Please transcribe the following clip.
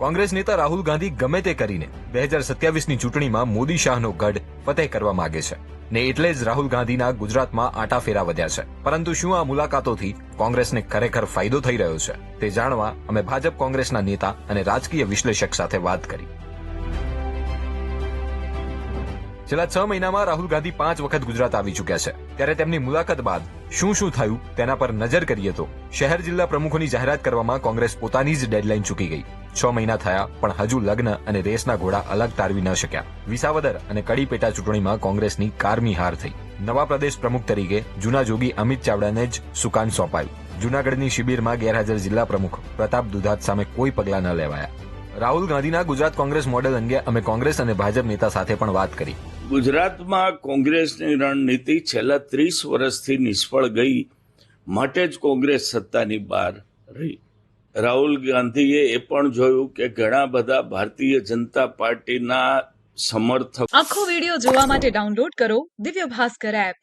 કોંગ્રેસ નેતા રાહુલ ગાંધી ગમે તે કરીને 2027ની ચૂંટણીમાં મોદી શાહનો ગઢ ફતેહ કરવા માંગે છે ને એટલે જ રાહુલ ગાંધીના ગુજરાતમાં આંટા ફેરા વધ્યા છે. પરંતુ શું આ મુલાકાતોથી કોંગ્રેસને ખરેખર ફાયદો થઈ રહ્યો છે તે જાણવા અમે ભાજપ કોંગ્રેસના નેતા અને રાજકીય વિશ્લેષક સાથે વાત કરી. છેલ્લા 6 મહિનામાં રાહુલ ગાંધી 5 વખત ગુજરાત આવી ચૂક્યા છે. ત્યારે તેમની મુલાકાત બાદ શું થયું તેના પર નજર કરીએ તો શહેર જિલ્લા પ્રમુખોની જાહેરાત કરવામાં કોંગ્રેસ પોતાની જ ડેડલાઇન ચૂકી ગઈ. 6 મહિના થયા પણ હજુ લગ્ન અને રેસના ઘોડા અલગ તારવી ન શક્યા. વિસાવદર અને કડી પેટા ચૂંટણીમાં કોંગ્રેસની કારમી હાર થઈ. નવા પ્રદેશ પ્રમુખ તરીકે જૂના જોગી અમિત ચાવડાને જ સુકાન સોંપાયું. જૂનાગઢની શિબિરમાં ગેરહાજર જિલ્લા પ્રમુખ પ્રતાપ દુધાત સામે કોઈ પગલાં ન લેવાયા. રાહુલ ગાંધીના ગુજરાત કોંગ્રેસ મોડેલ અંગે અમે કોંગ્રેસ અને ભાજપ નેતા સાથે પણ વાત કરી. ગુજરાતમાં કોંગ્રેસની રણનીતિ છેલ્લા 30 વર્ષથી નિષ્ફળ ગઈ, માટે જ કોંગ્રેસ સત્તાની બહાર રહી. રાહુલ ગાંધીએ એ પણ જોયું કે ઘણા બધા ભારતીય જનતા પાર્ટીના સમર્થક. આખો વિડિયો જોવા માટે ડાઉનલોડ કરો દિવ્ય ભાસ્કર એપ.